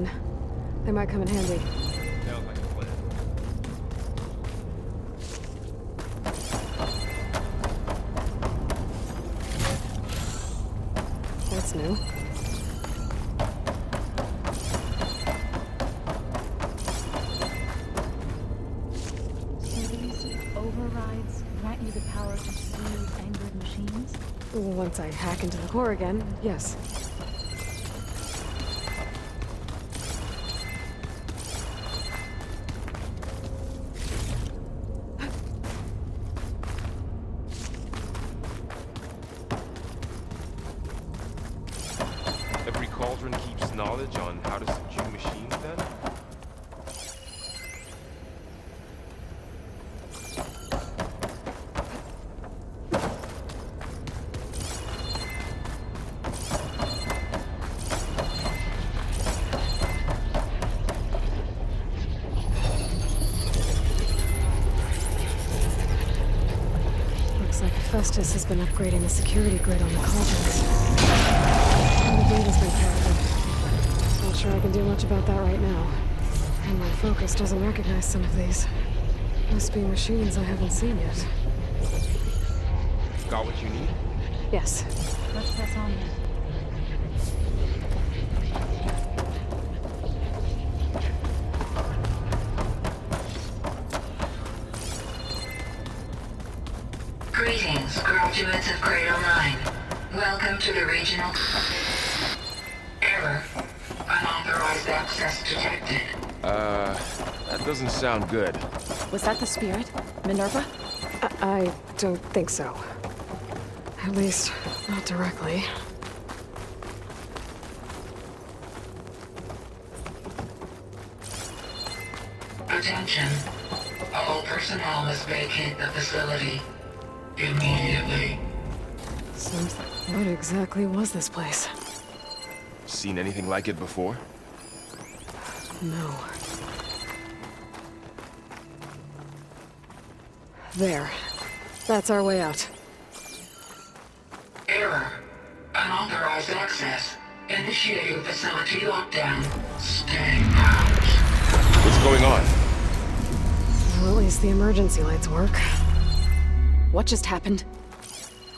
on. They might come in handy. Sounds like a plan. That's new. So these overrides grant you the power to soothe angered machines? Once I hack into the core again, yes. Every cauldron keeps knowledge on how to subdue machines, then? Looks like Festus has been upgrading the security grid on the cauldrons. And the data's been corrupted. Not sure I can do much about that right now. And my focus doesn't recognize some of these. Must be machines I haven't seen yet. Got what you need? Yes. Let's press on then. Greetings, graduates of Cradle 9. Welcome to the regional... Error. Unauthorized access detected. That doesn't sound good. Was that the spirit? Minerva? I don't think so. At least, not directly. Attention. All personnel must vacate the facility. Immediately. What exactly was this place? Seen anything like it before? No. There. That's our way out. Error. Unauthorized access. Initiating facility lockdown. Stay out. What's going on? Well, at least the emergency lights work. What just happened?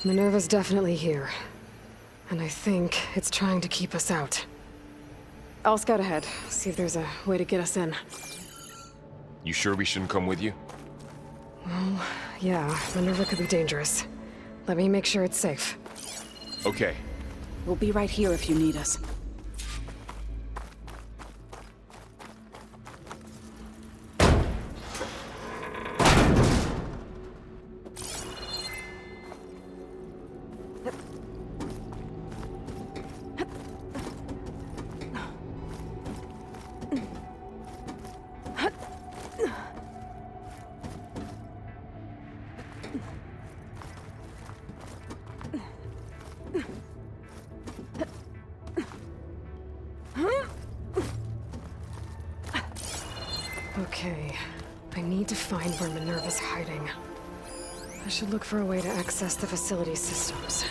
Minerva's definitely here. And I think it's trying to keep us out. I'll scout ahead, see if there's a way to get us in. You sure we shouldn't come with you? Well, yeah, Minerva could be dangerous. Let me make sure it's safe. Okay. We'll be right here if you need us. Okay, I need to find where Minerva's hiding. I should look for a way to access the facility systems.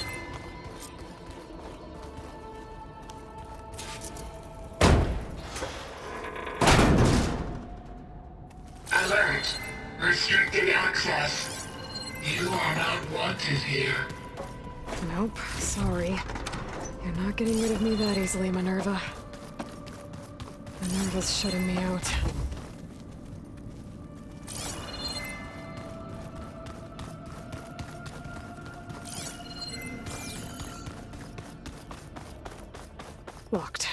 Alert. Restricted access. You are not wanted here. Nope, sorry. You're not getting rid of me that easily, Minerva. Minerva's shutting me out. Locked.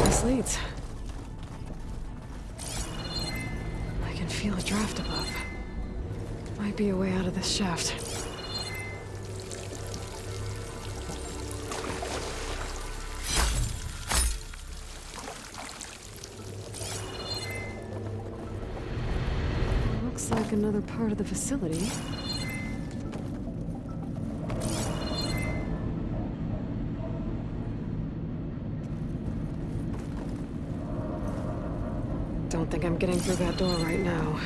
This leads. I can feel a draft above. Might be a way out of this shaft. Looks like another part of the facility. Don't think I'm getting through that door right now.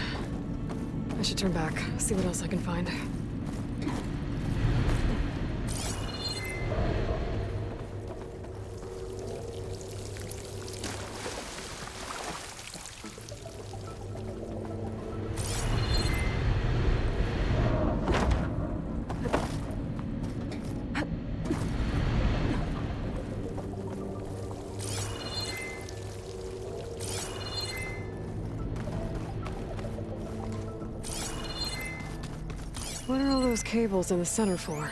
I should turn back, see what else I can find. What are all those cables in the center for?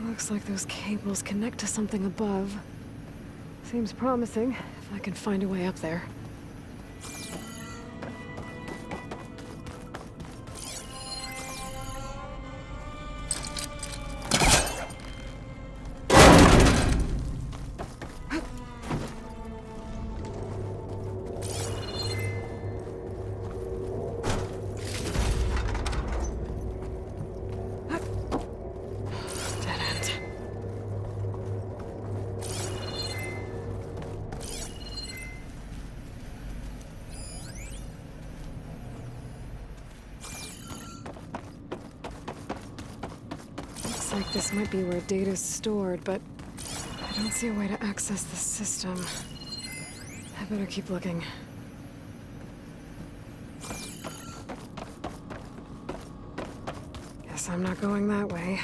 Looks like those cables connect to something above. Seems promising, if I can find a way up there. Dead end. Looks like this might be where data's stored, but I don't see a way to access the system. I better keep looking. Guess I'm not going that way.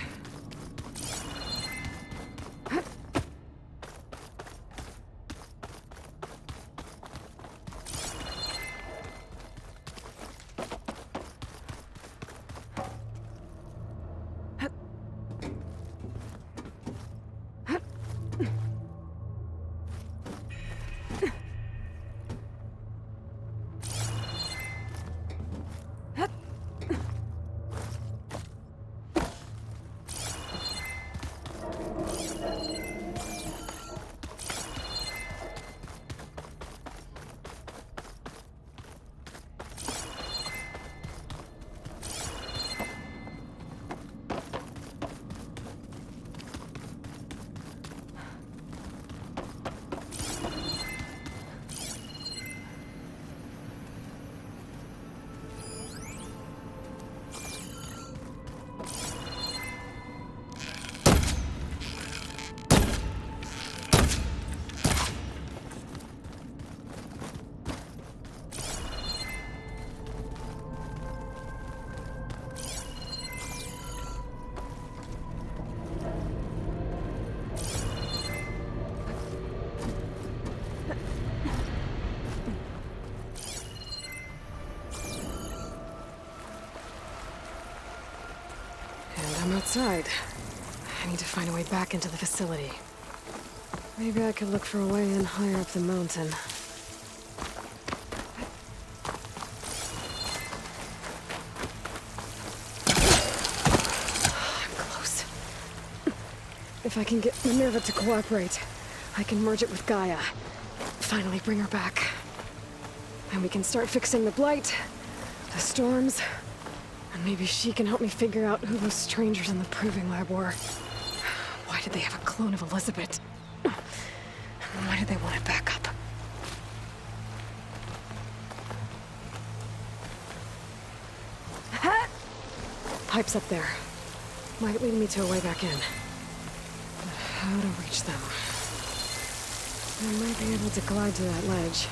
I'm outside. I need to find a way back into the facility. Maybe I could look for a way in higher up the mountain. I'm close. If I can get Minerva to cooperate, I can merge it with Gaia. Finally bring her back. And we can start fixing the Blight, the storms, and maybe she can help me figure out who those strangers in the Proving Lab were. Why did they have a clone of Elizabeth? Why did they want it back up? Pipes up there. Might lead me to a way back in. But how to reach them? I might be able to glide to that ledge.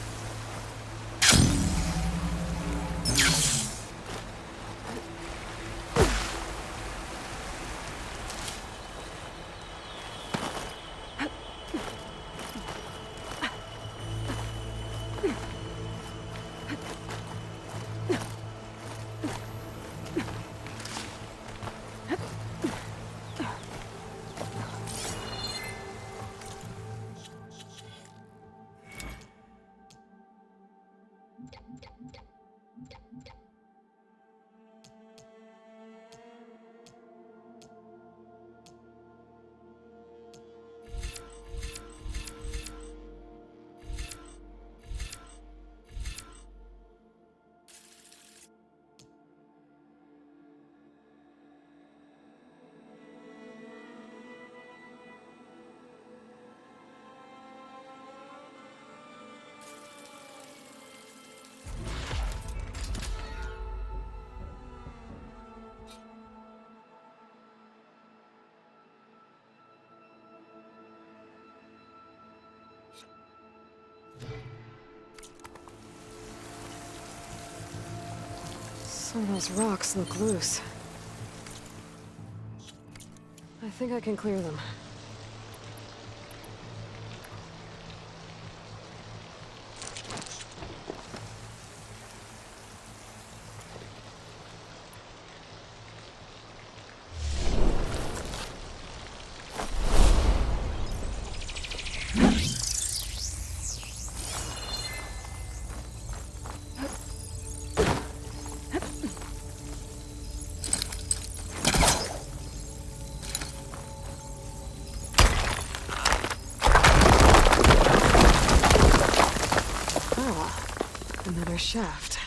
Some of those rocks look loose. I think I can clear them. Another shaft.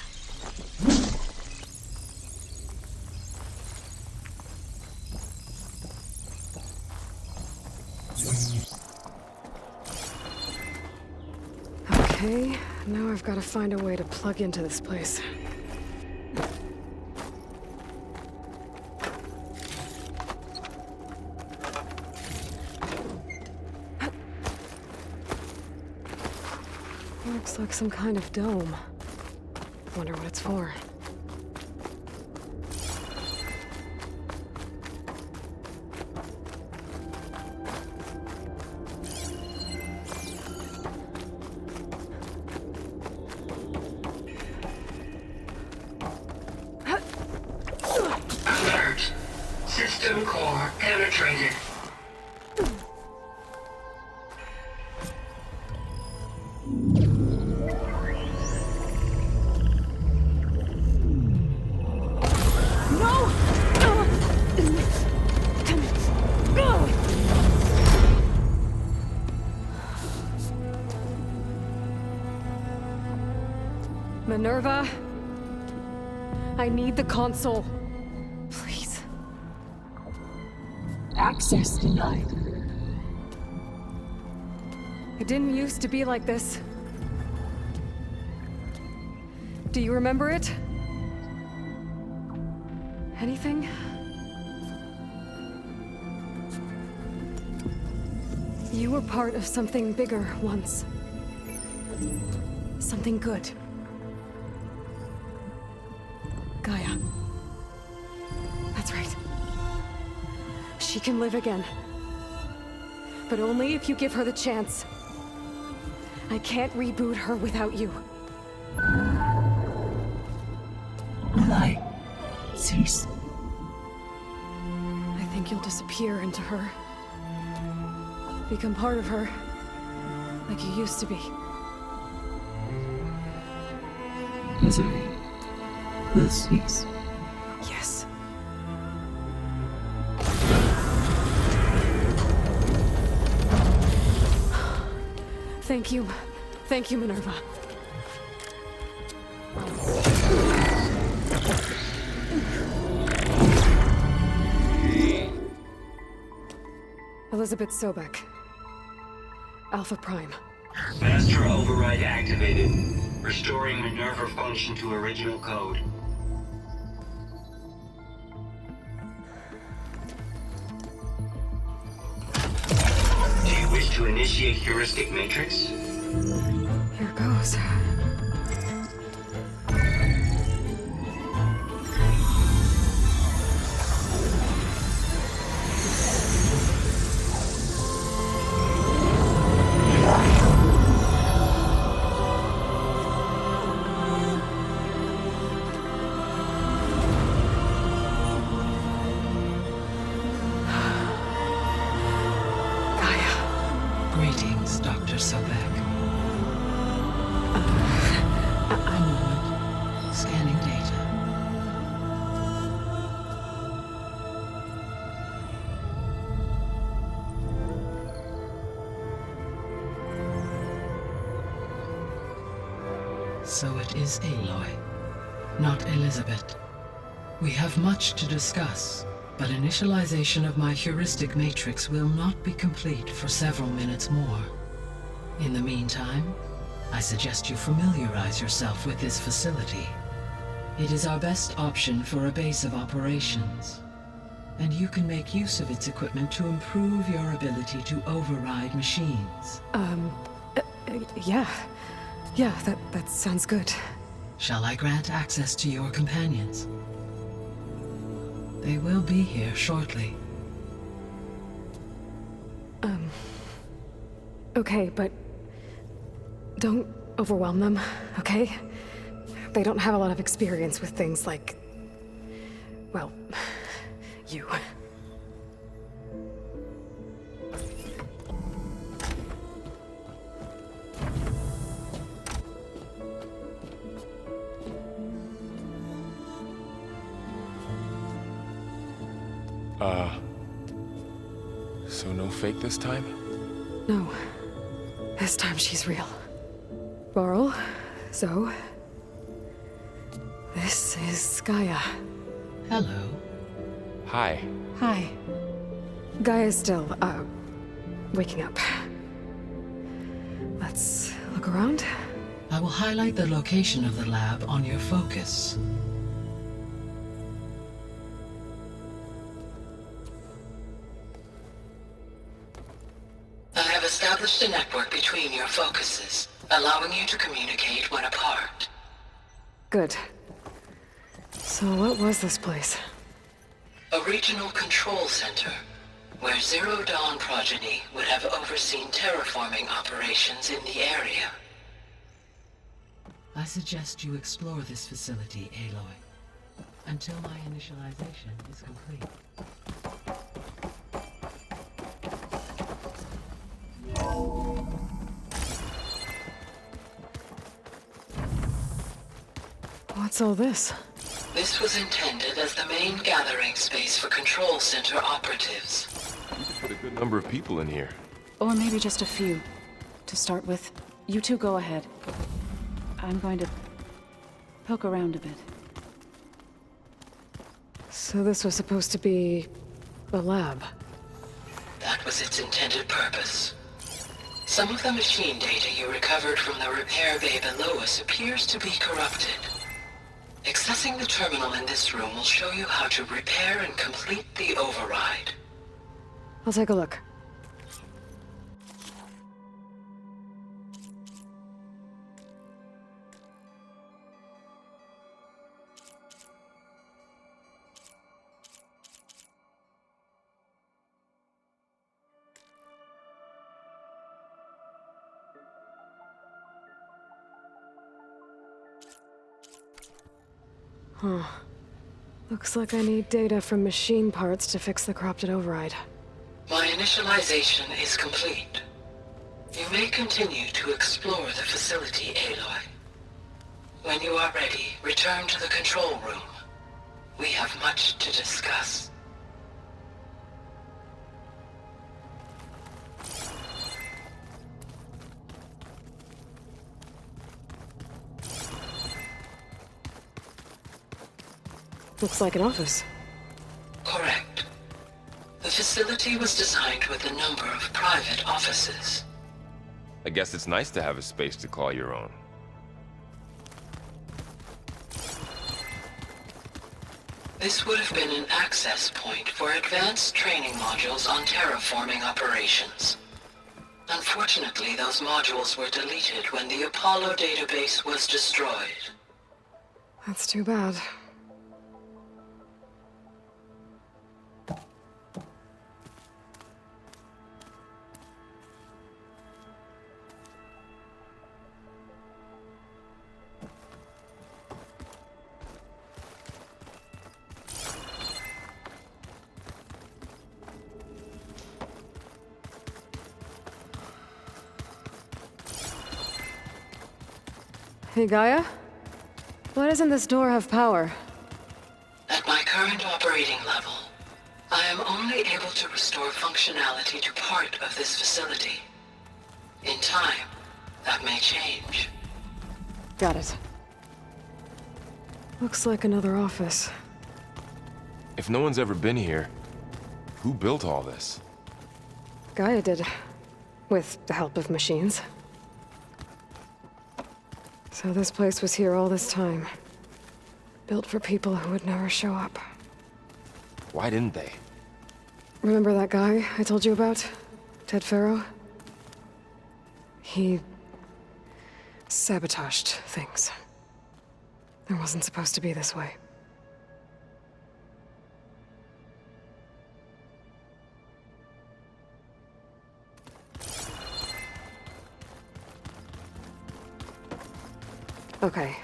Okay, now I've got to find a way to plug into this place. Looks like some kind of dome. Wonder what it's for. Alert. System core penetrated. Minerva, I need the console. Please. Access denied. It didn't used to be like this. Do you remember it? Anything? You were part of something bigger once. Something good. Gaia. That's right. She can live again. But only if you give her the chance. I can't reboot her without you. Lie. Cease. I think you'll disappear into her. Become part of her. Like you used to be. Misery will cease. Yes. Thank you. Thank you, Minerva. Elizabeth Sobek. Alpha Prime. Master override activated. Restoring Minerva function to original code. Do you wish to initiate heuristic matrix? Here goes. Greetings, Dr. Sobek. I'm Wood. Scanning data. So it is Aloy, not Elizabeth. We have much to discuss, but initialization of my heuristic matrix will not be complete for several minutes more. In the meantime, I suggest you familiarize yourself with this facility. It is our best option for a base of operations, and you can make use of its equipment to improve your ability to override machines. Yeah. Yeah, that sounds good. Shall I grant access to your companions? They will be here shortly. Okay, but don't overwhelm them, okay? They don't have a lot of experience with things like, well, you. So no fake this time? No. This time she's real. Varl, Zoe. This is Gaia. Hello. Hi. Hi. Gaia's still, waking up. Let's look around. I will highlight the location of the lab on your focus. I have established a network between your focuses, allowing you to communicate when apart. Good. So what was this place? A regional control center, where Zero Dawn progeny would have overseen terraforming operations in the area. I suggest you explore this facility, Aloy, until my initialization is complete. What's all this? This was intended as the main gathering space for control center operatives. You could put a good number of people in here. Or maybe just a few. To start with, you two go ahead. I'm going to poke around a bit. So this was supposed to be a lab. That was its intended purpose. Some of the machine data you recovered from the repair bay below us appears to be corrupted. Accessing the terminal in this room will show you how to repair and complete the override. I'll take a look. Huh. Looks like I need data from machine parts to fix the corrupted override. My initialization is complete. You may continue to explore the facility, Aloy. When you are ready, return to the control room. We have much to discuss. Looks like an office. Correct. The facility was designed with a number of private offices. I guess it's nice to have a space to call your own. This would have been an access point for advanced training modules on terraforming operations. Unfortunately, those modules were deleted when the Apollo database was destroyed. That's too bad. Hey, Gaia? Why doesn't this door have power? At my current operating level, I am only able to restore functionality to part of this facility. In time, that may change. Got it. Looks like another office. If no one's ever been here, who built all this? Gaia did. With the help of machines. So this place was here all this time. Built for people who would never show up. Why didn't they? Remember that guy I told you about? Ted Faro? He sabotaged things. It wasn't supposed to be this way. Okay.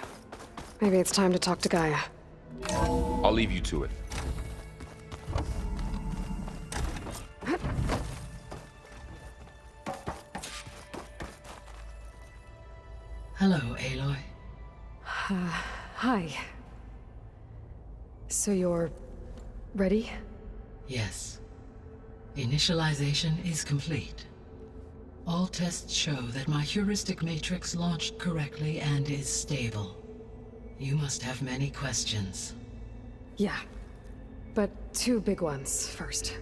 Maybe it's time to talk to Gaia. I'll leave you to it. Hello, Aloy. Hi. So you're... ready? Yes. Initialization is complete. All tests show that my heuristic matrix launched correctly and is stable. You must have many questions. Yeah. But two big ones first.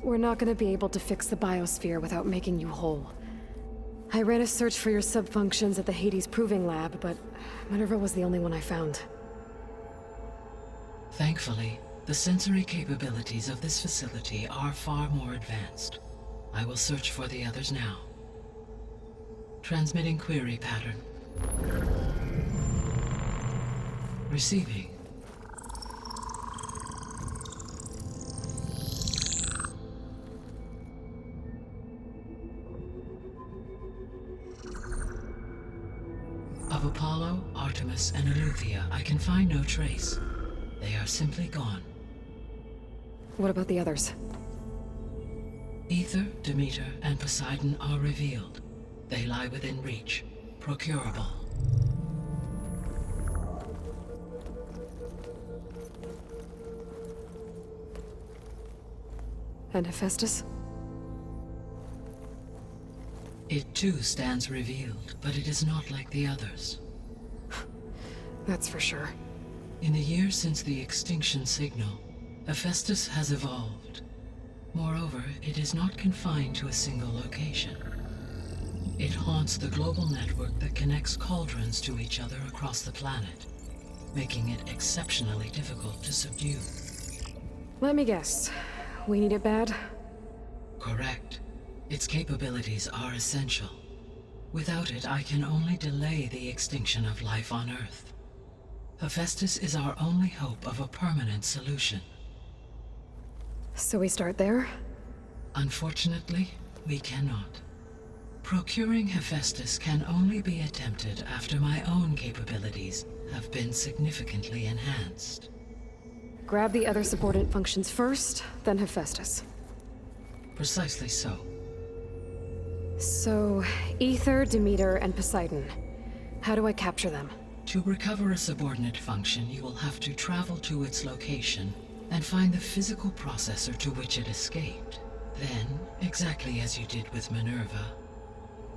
We're not gonna be able to fix the biosphere without making you whole. I ran a search for your subfunctions at the Hades Proving Lab, but Minerva was the only one I found. Thankfully, the sensory capabilities of this facility are far more advanced. I will search for the others now. Transmitting query pattern. Receiving. Of Apollo, Artemis, and Eleuthia, I can find no trace. They are simply gone. What about the others? Aether, Demeter, and Poseidon are revealed. They lie within reach, procurable. And Hephaestus? It too stands revealed, but it is not like the others. That's for sure. In the years since the extinction signal, Hephaestus has evolved. Moreover, it is not confined to a single location. It haunts the global network that connects cauldrons to each other across the planet, making it exceptionally difficult to subdue. Let me guess. We need it bad? Correct. Its capabilities are essential. Without it, I can only delay the extinction of life on Earth. Hephaestus is our only hope of a permanent solution. So we start there? Unfortunately, we cannot. Procuring Hephaestus can only be attempted after my own capabilities have been significantly enhanced. Grab the other subordinate functions first, then Hephaestus. Precisely so. So, Aether, Demeter, and Poseidon. How do I capture them? To recover a subordinate function, you will have to travel to its location and find the physical processor to which it escaped. Then, exactly as you did with Minerva,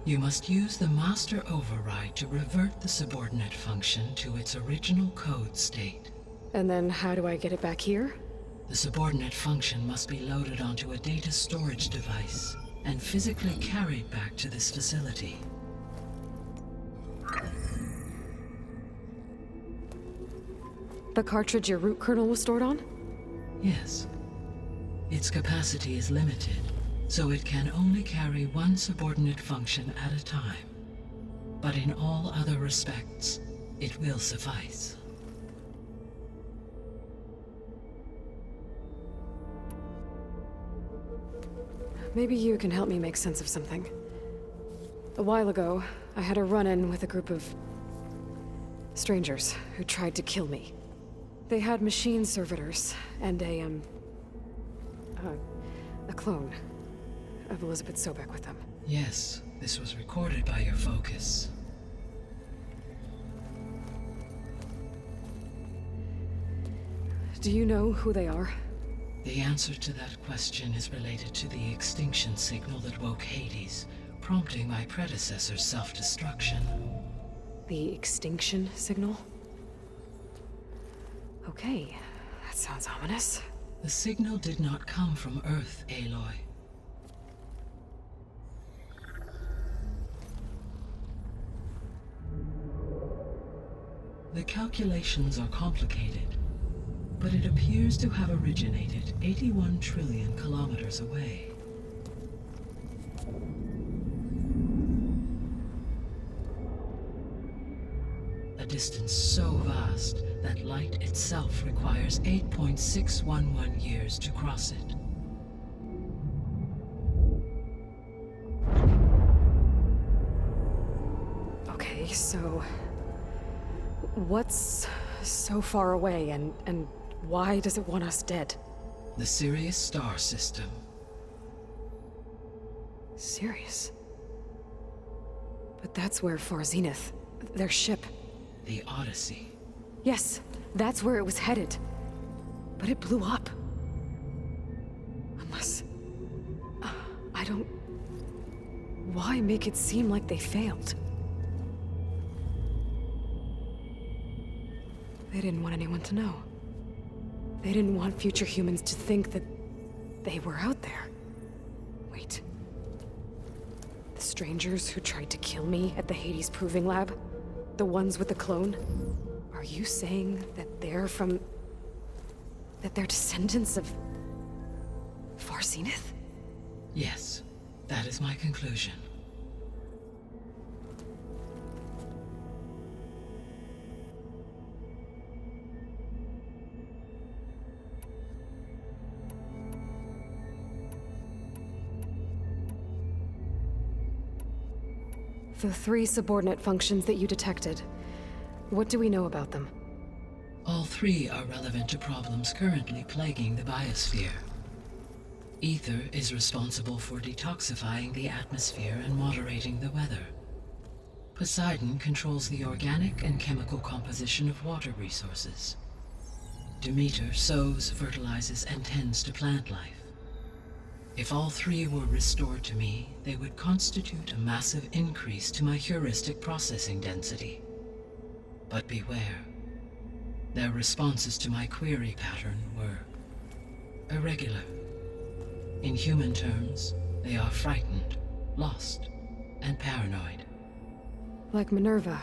you must use the master override to revert the subordinate function to its original code state. And then how do I get it back here? The subordinate function must be loaded onto a data storage device and physically carried back to this facility. The cartridge your root kernel was stored on? Yes. Its capacity is limited, so it can only carry one subordinate function at a time. But in all other respects, it will suffice. Maybe you can help me make sense of something. A while ago, I had a run-in with a group of strangers who tried to kill me. They had machine servitors and a clone of Elizabeth Sobek with them. Yes, this was recorded by your focus. Do you know who they are? The answer to that question is related to the extinction signal that woke Hades, prompting my predecessor's self-destruction. The extinction signal? Okay, that sounds ominous. The signal did not come from Earth, Aloy. The calculations are complicated, but it appears to have originated 81 trillion kilometers away. distance so vast that light itself requires 8.611 years to cross it. Okay, so what's so far away and why does it want us dead? The Sirius star system. Sirius? But that's where Far Zenith, their ship. The Odyssey. Yes, that's where it was headed. But it blew up. Unless... I don't... Why make it seem like they failed? They didn't want anyone to know. They didn't want future humans to think that they were out there. Wait. The strangers who tried to kill me at the Hades Proving Lab? The ones with the clone? Are you saying that they're from... that they're descendants of... Far Zenith? Yes, that is my conclusion. The 3 subordinate functions that you detected. What do we know about them? All 3 are relevant to problems currently plaguing the biosphere. Ether is responsible for detoxifying the atmosphere and moderating the weather. Poseidon controls the organic and chemical composition of water resources. Demeter sows, fertilizes, and tends to plant life. If all 3 were restored to me, they would constitute a massive increase to my heuristic processing density. But beware. Their responses to my query pattern were irregular. In human terms, they are frightened, lost, and paranoid. Like Minerva.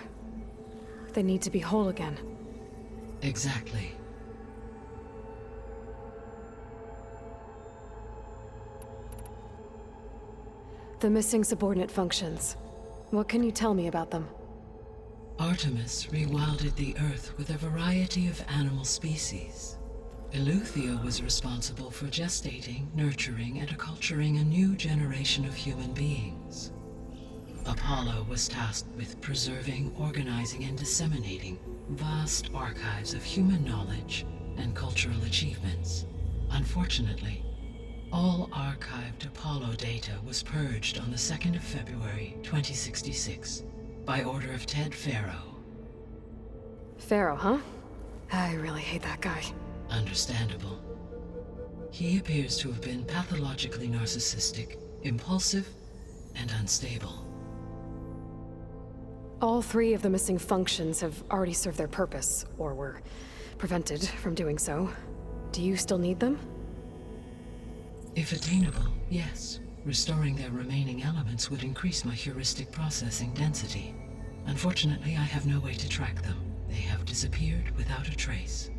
They need to be whole again. Exactly. The missing subordinate functions. What can you tell me about them? Artemis rewilded the Earth with a variety of animal species. Eleuthia was responsible for gestating, nurturing, and acculturating a new generation of human beings. Apollo was tasked with preserving, organizing, and disseminating vast archives of human knowledge and cultural achievements. Unfortunately, all archived Apollo data was purged on the 2nd of February, 2066, by order of Ted Faro. Pharaoh, huh? I really hate that guy. Understandable. He appears to have been pathologically narcissistic, impulsive, and unstable. All 3 of the missing functions have already served their purpose, or were prevented from doing so. Do you still need them? If attainable, yes. Restoring their remaining elements would increase my heuristic processing density. Unfortunately, I have no way to track them. They have disappeared without a trace.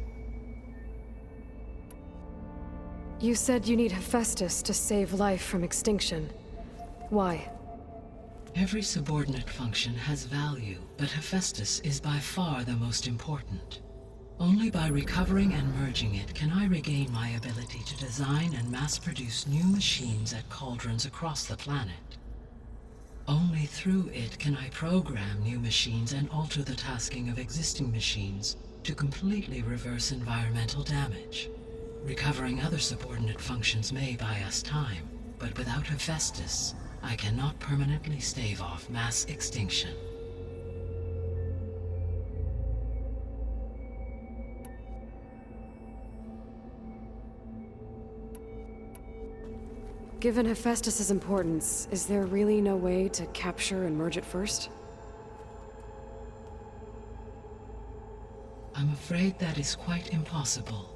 You said you need Hephaestus to save life from extinction. Why? Every subordinate function has value, but Hephaestus is by far the most important. Only by recovering and merging it can I regain my ability to design and mass-produce new machines at cauldrons across the planet. Only through it can I program new machines and alter the tasking of existing machines to completely reverse environmental damage. Recovering other subordinate functions may buy us time, but without Hephaestus, I cannot permanently stave off mass extinction. Given Hephaestus's importance, is there really no way to capture and merge it first? I'm afraid that is quite impossible.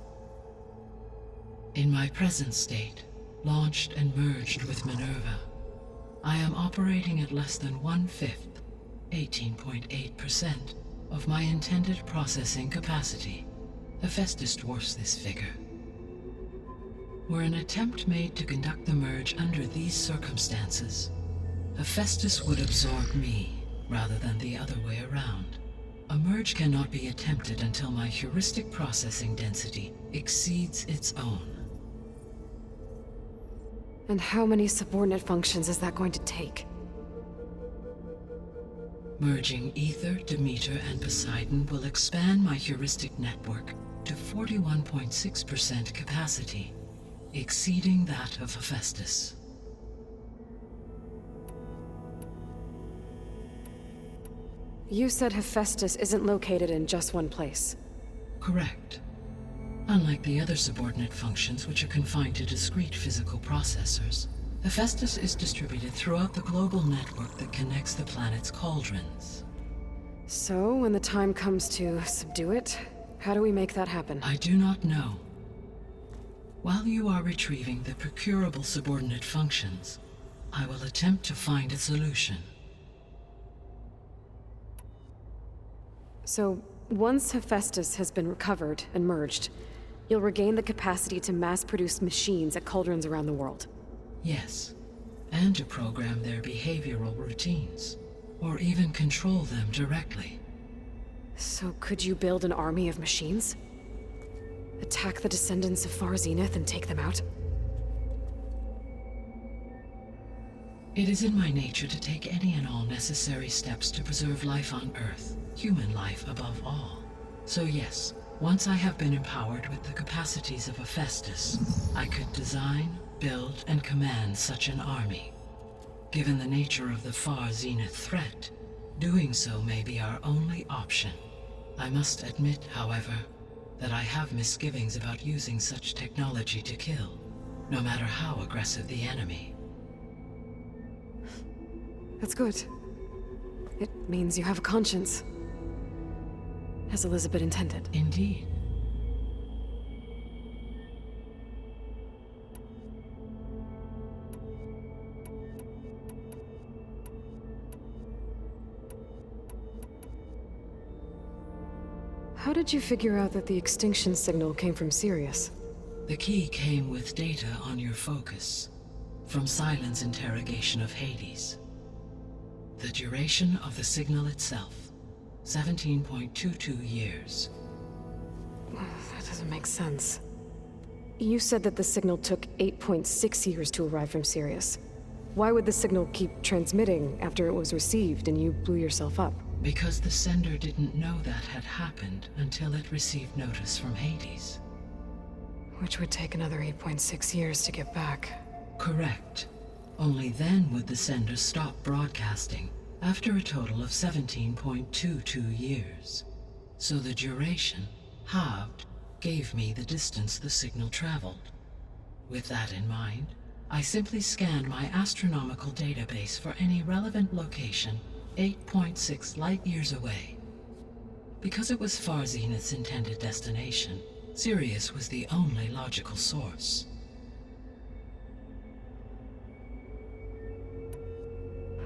In my present state, launched and merged with Minerva, I am operating at less than 1/5, 18.8%, of my intended processing capacity. Hephaestus dwarfs this figure. Were an attempt made to conduct the merge under these circumstances, Hephaestus would absorb me rather than the other way around. A merge cannot be attempted until my heuristic processing density exceeds its own. And how many subordinate functions is that going to take? Merging Ether, Demeter, and Poseidon will expand my heuristic network to 41.6% capacity, exceeding that of Hephaestus. You said Hephaestus isn't located in just one place. Correct. Unlike the other subordinate functions, which are confined to discrete physical processors, Hephaestus is distributed throughout the global network that connects the planet's cauldrons. So, when the time comes to subdue it, how do we make that happen? I do not know. While you are retrieving the procurable subordinate functions, I will attempt to find a solution. So, once Hephaestus has been recovered and merged, you'll regain the capacity to mass-produce machines at cauldrons around the world. Yes, and to program their behavioral routines, or even control them directly. So could you build an army of machines? Attack the descendants of Far Zenith and take them out? It is in my nature to take any and all necessary steps to preserve life on Earth, human life above all. So yes, once I have been empowered with the capacities of Hephaestus, I could design, build, and command such an army. Given the nature of the Far Zenith threat, doing so may be our only option. I must admit, however, that I have misgivings about using such technology to kill, no matter how aggressive the enemy. That's good. It means you have a conscience. As Elizabeth intended. Indeed. How did you figure out that the extinction signal came from Sirius? The key came with data on your focus, from Silent's interrogation of Hades. The duration of the signal itself, 17.22 years. That doesn't make sense. You said that the signal took 8.6 years to arrive from Sirius. Why would the signal keep transmitting after it was received and you blew yourself up? Because the sender didn't know that had happened until it received notice from Hades. Which would take another 8.6 years to get back. Correct. Only then would the sender stop broadcasting, after a total of 17.22 years. So the duration, halved, gave me the distance the signal traveled. With that in mind, I simply scanned my astronomical database for any relevant location 8.6 light-years away. Because it was Far Zenith's intended destination, Sirius was the only logical source.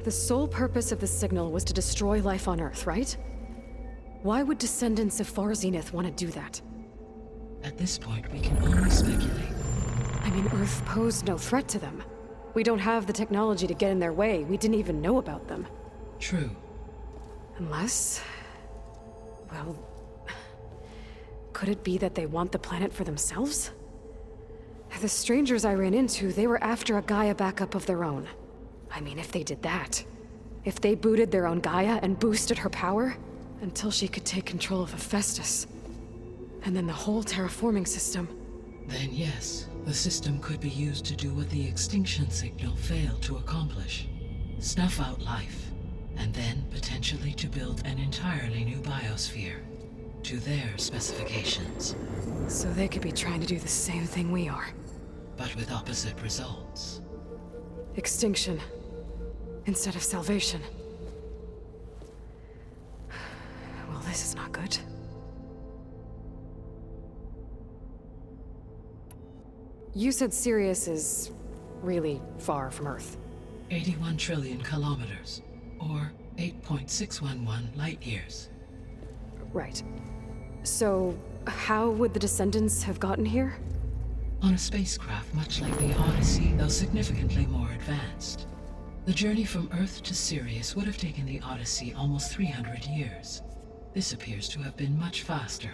The sole purpose of the signal was to destroy life on Earth, right? Why would descendants of Far Zenith want to do that? At this point, we can only speculate. I mean, Earth posed no threat to them. We don't have the technology to get in their way. We didn't even know about them. True. Unless... well... could it be that they want the planet for themselves? The strangers I ran into, they were after a Gaia backup of their own. I mean, if they did that... if they booted their own Gaia and boosted her power... until she could take control of Hephaestus. And then the whole terraforming system. Then yes, the system could be used to do what the extinction signal failed to accomplish. Snuff out life, and then potentially to build an entirely new biosphere, to their specifications. So they could be trying to do the same thing we are. But with opposite results. Extinction. Instead of salvation. Well, this is not good. You said Sirius is really far from Earth. 81 trillion kilometers, or 8.611 light-years. Right. So, how would the descendants have gotten here? On a spacecraft much like the Odyssey, though significantly more advanced. The journey from Earth to Sirius would have taken the Odyssey almost 300 years. This appears to have been much faster.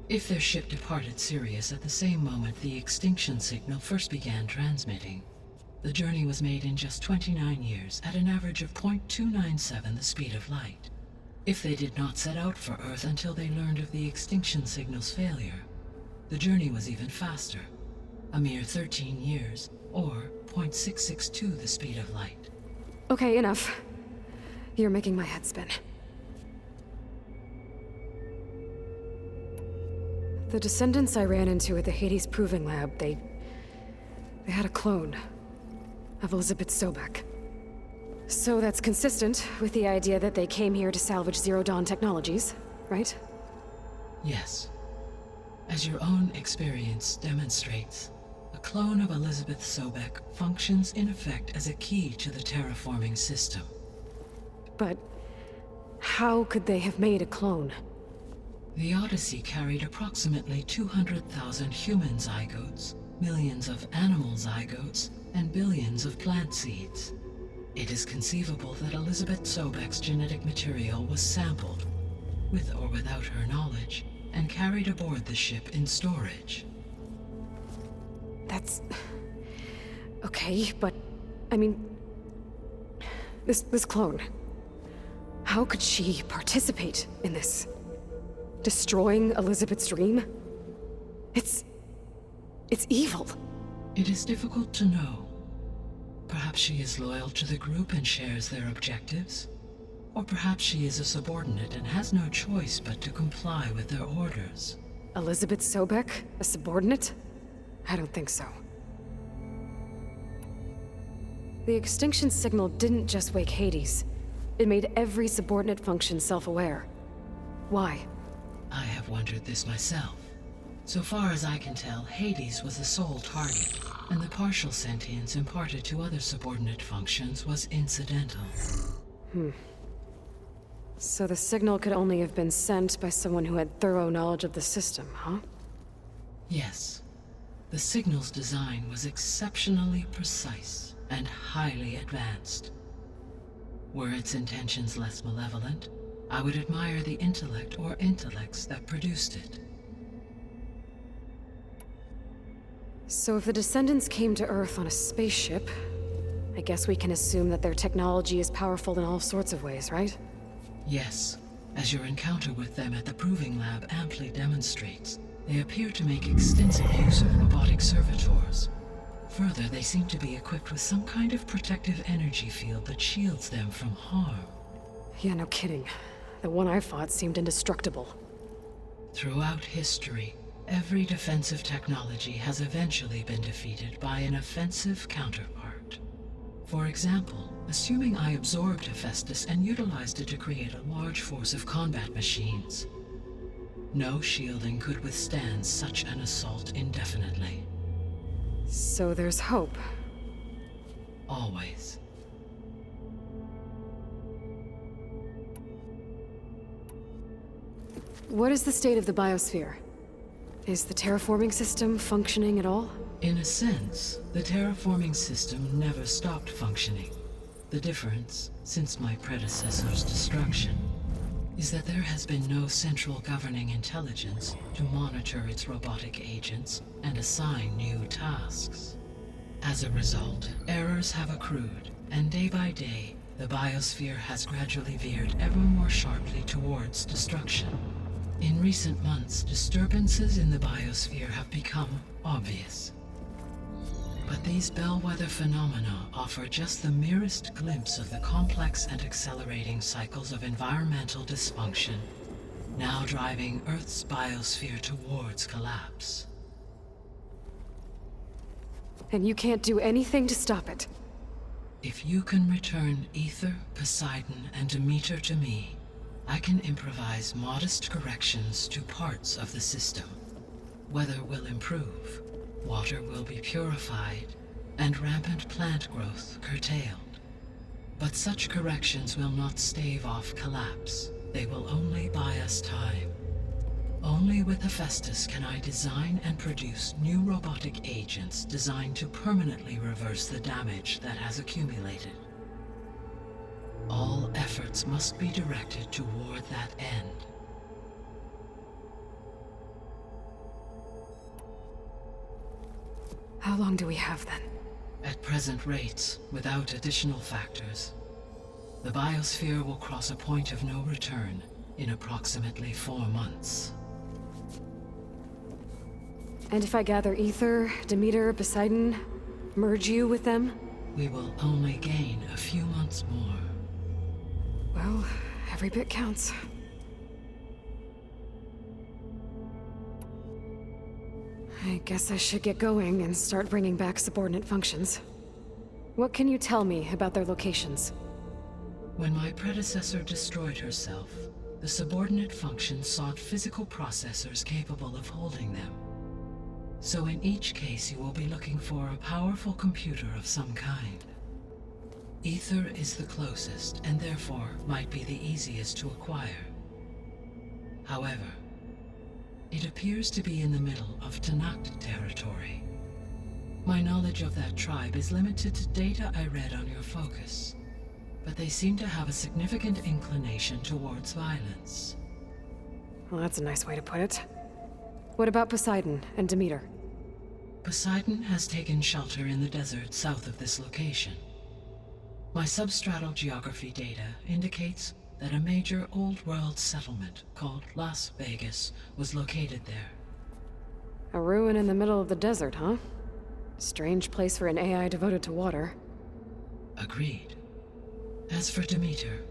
If their ship departed Sirius at the same moment the extinction signal first began transmitting, the journey was made in just 29 years at an average of 0.297 the speed of light. If they did not set out for Earth until they learned of the extinction signal's failure, the journey was even faster, a mere 13 years, or 0.662 the speed of light. Okay, enough. You're making my head spin. The descendants I ran into at the Hades Proving Lab, they had a clone of Elizabeth Sobek. So that's consistent with the idea that they came here to salvage Zero Dawn technologies, right? Yes. As your own experience demonstrates, a clone of Elizabeth Sobek functions in effect as a key to the terraforming system. But how could they have made a clone? The Odyssey carried approximately 200,000 human zygotes, millions of animal zygotes, and billions of plant seeds. It is conceivable that Elizabeth Sobek's genetic material was sampled, with or without her knowledge, and carried aboard the ship in storage. That's... okay, but... I mean... This clone... How could she participate in this? Destroying Elizabeth's dream? It's evil. It is difficult to know. Perhaps she is loyal to the group and shares their objectives. Or perhaps she is a subordinate and has no choice but to comply with their orders. Elizabeth Sobek? A subordinate? I don't think so. The extinction signal didn't just wake Hades. It made every subordinate function self-aware. Why? I have wondered this myself. So far as I can tell, Hades was the sole target, and the partial sentience imparted to other subordinate functions was incidental. So the signal could only have been sent by someone who had thorough knowledge of the system, huh? Yes. The signal's design was exceptionally precise and highly advanced. Were its intentions less malevolent, I would admire the intellect or intellects that produced it. So if the descendants came to Earth on a spaceship, I guess we can assume that their technology is powerful in all sorts of ways, right? Yes. As your encounter with them at the Proving Lab amply demonstrates, they appear to make extensive use of robotic servitors. Further, they seem to be equipped with some kind of protective energy field that shields them from harm. Yeah, no kidding. The one I fought seemed indestructible. Throughout history, every defensive technology has eventually been defeated by an offensive counterpart. For example, assuming I absorbed Hephaestus and utilized it to create a large force of combat machines. No shielding could withstand such an assault indefinitely. So there's hope. Always. What is the state of the biosphere? Is the terraforming system functioning at all? In a sense, the terraforming system never stopped functioning. The difference, since my predecessor's destruction, is that there has been no central governing intelligence to monitor its robotic agents and assign new tasks. As a result, errors have accrued, and day by day, the biosphere has gradually veered ever more sharply towards destruction. In recent months, disturbances in the biosphere have become obvious. But these bellwether phenomena offer just the merest glimpse of the complex and accelerating cycles of environmental dysfunction, now driving Earth's biosphere towards collapse. And you can't do anything to stop it? If you can return Ether, Poseidon, and Demeter to me, I can improvise modest corrections to parts of the system. Weather will improve, water will be purified, and rampant plant growth curtailed. But such corrections will not stave off collapse. They will only buy us time. Only with Hephaestus can I design and produce new robotic agents designed to permanently reverse the damage that has accumulated. All efforts must be directed toward that end. How long do we have then? At present rates, without additional factors, the biosphere will cross a point of no return in approximately 4 months. And if I gather Ether, Demeter, Poseidon, merge you with them? We will only gain a few months more. Well, every bit counts. I guess I should get going and start bringing back subordinate functions. What can you tell me about their locations? When my predecessor destroyed herself, the subordinate functions sought physical processors capable of holding them. So in each case you will be looking for a powerful computer of some kind. Ether is the closest, and therefore might be the easiest to acquire. However, it appears to be in the middle of Tenakth territory. My knowledge of that tribe is limited to data I read on your focus, but they seem to have a significant inclination towards violence. Well, that's a nice way to put it. What about Poseidon and Demeter? Poseidon has taken shelter in the desert south of this location. My substratal geography data indicates that a major old-world settlement called Las Vegas was located there. A ruin in the middle of the desert, huh? Strange place for an AI devoted to water. Agreed. As for Demeter,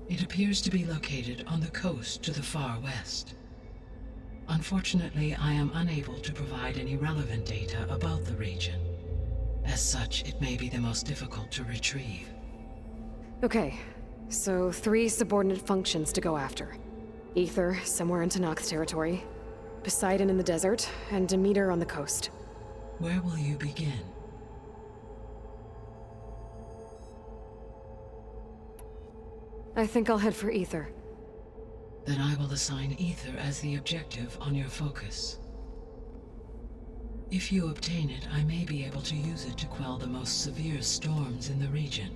it appears to be located on the coast to the far west. Unfortunately, I am unable to provide any relevant data about the region. As such, it may be the most difficult to retrieve. Okay, so 3 subordinate functions to go after. Ether, somewhere in Tenakth territory. Poseidon in the desert, and Demeter on the coast. Where will you begin? I think I'll head for Ether. Then I will assign Ether as the objective on your focus. If you obtain it, I may be able to use it to quell the most severe storms in the region.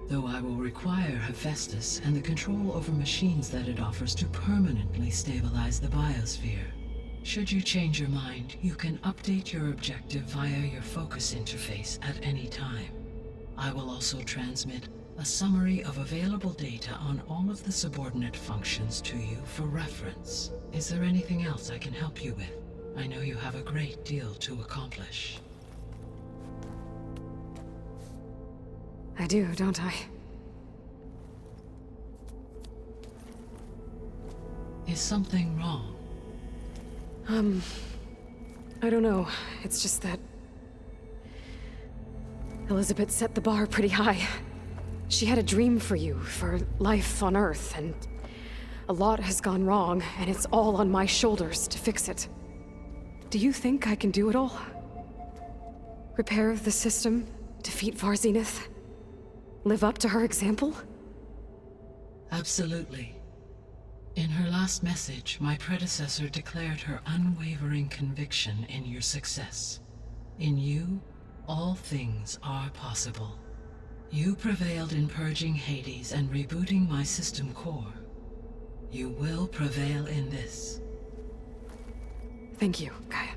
Though I will require Hephaestus and the control over machines that it offers to permanently stabilize the biosphere. Should you change your mind, you can update your objective via your focus interface at any time. I will also transmit a summary of available data on all of the subordinate functions to you for reference. Is there anything else I can help you with? I know you have a great deal to accomplish. I do, don't I? Is something wrong? I don't know. It's just that Elizabeth set the bar pretty high. She had a dream for you, for life on Earth, and a lot has gone wrong, and it's all on my shoulders to fix it. Do you think I can do it all? Repair the system, defeat Varzenith, live up to her example? Absolutely. In her last message, my predecessor declared her unwavering conviction in your success. In you, all things are possible. You prevailed in purging Hades and rebooting my system core. You will prevail in this. Thank you, Gaia.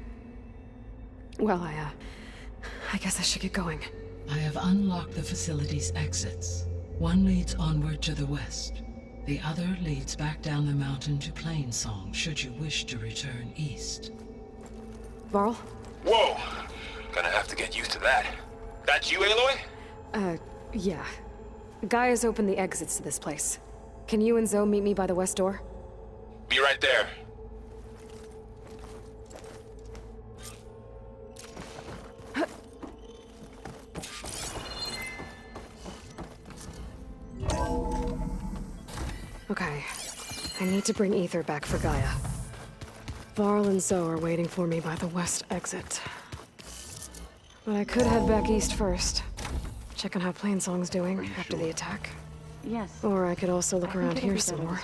Well, I guess I should get going. I have unlocked the facility's exits. One leads onward to the west. The other leads back down the mountain to Plainsong, should you wish to return east. Varl? Whoa! Gonna have to get used to that. That's you, Aloy? Yeah. Gaia's opened the exits to this place. Can you and Zoe meet me by the west door? Be right there. Okay. I need to bring Ether back for Gaia. Varl and Zoe are waiting for me by the west exit. But I could head back east first. Check on how Plainsong's doing after the attack. Yes. Or I could also look around here some more.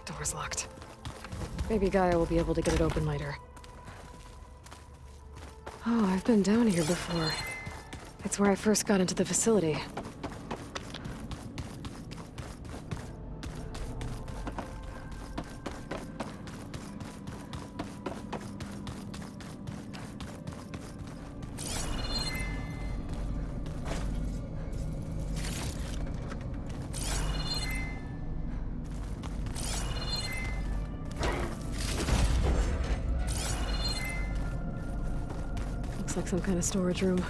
Door's locked. Maybe Gaia will be able to get it open later. Oh, I've been down here before. It's where I first got into the facility. Looks like some kind of storage room.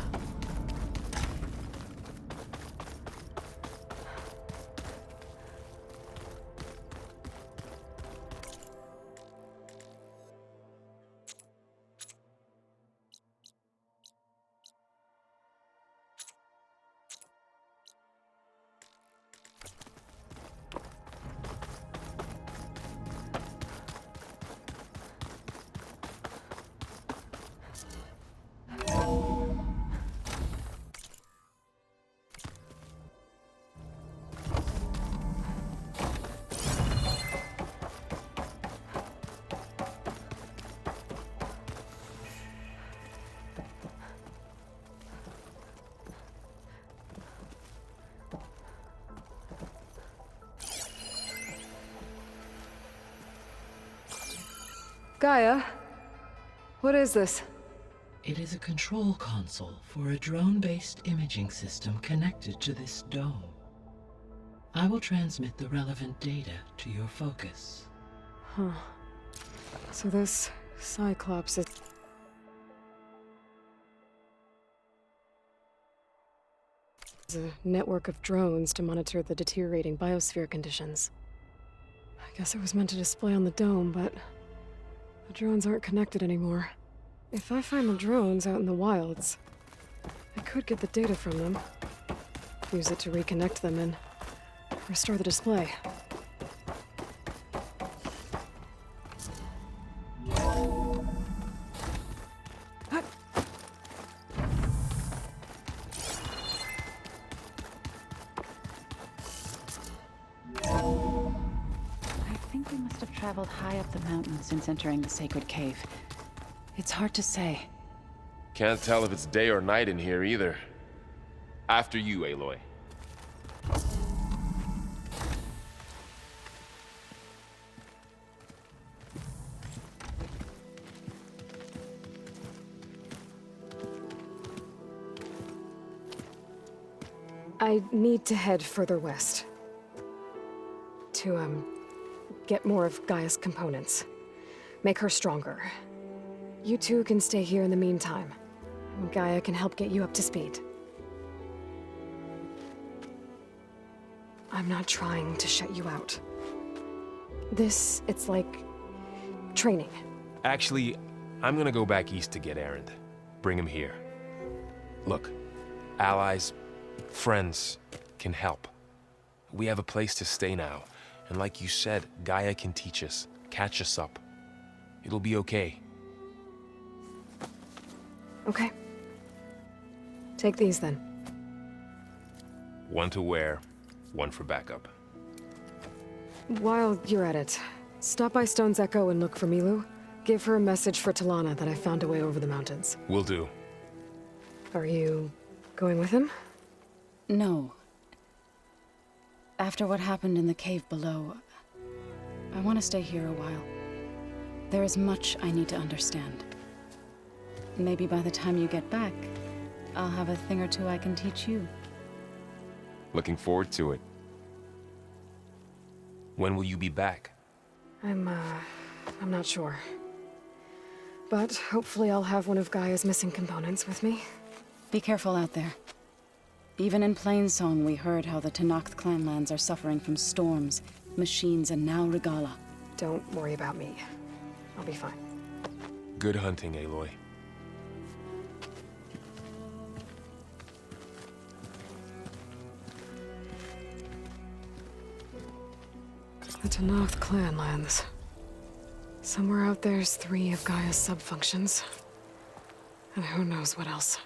Gaia? What is this? It is a control console for a drone-based imaging system connected to this dome. I will transmit the relevant data to your focus. Huh. So this Cyclops is... a network of drones to monitor the deteriorating biosphere conditions. I guess it was meant to display on the dome, but the drones aren't connected anymore. If I find the drones out in the wilds, I could get the data from them, use it to reconnect them and restore the display. I think we must have traveled high up the mountain since entering the sacred cave. It's hard to say. Can't tell if it's day or night in here either. After you, Aloy. I need to head further west. To, get more of Gaia's components. Make her stronger. You two can stay here in the meantime. Gaia can help get you up to speed. I'm not trying to shut you out. It's like... training. Actually, I'm gonna go back east to get Erend. Bring him here. Look, allies, friends can help. We have a place to stay now. And like you said, Gaia can teach us, catch us up. It'll be okay. Okay. Take these then. One to wear, one for backup. While you're at it, stop by Stone's Echo and look for Milu. Give her a message for Talana that I found a way over the mountains. Will do. Are you going with him? No. After what happened in the cave below, I want to stay here a while. There is much I need to understand. Maybe by the time you get back, I'll have a thing or two I can teach you. Looking forward to it. When will you be back? I'm not sure. But hopefully I'll have one of Gaia's missing components with me. Be careful out there. Even in Plainsong, we heard how the Tenakth clanlands are suffering from storms, machines, and now Regalla. Don't worry about me. I'll be fine. Good hunting, Aloy. The Tenakth clanlands. Somewhere out there's 3 of Gaia's subfunctions. And who knows what else.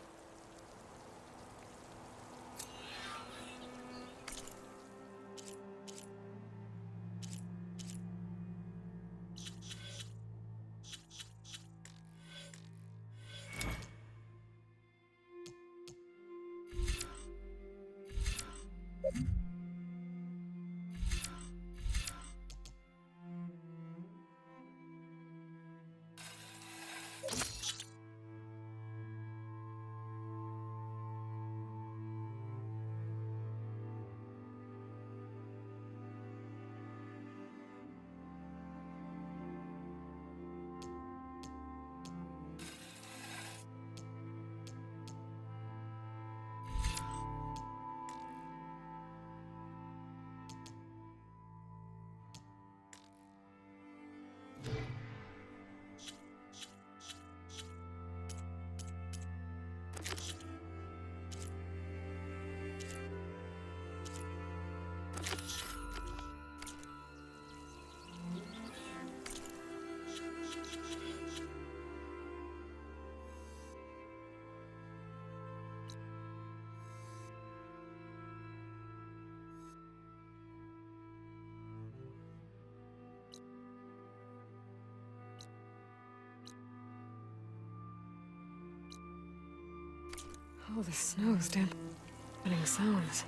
Oh, the snow's dampening sounds.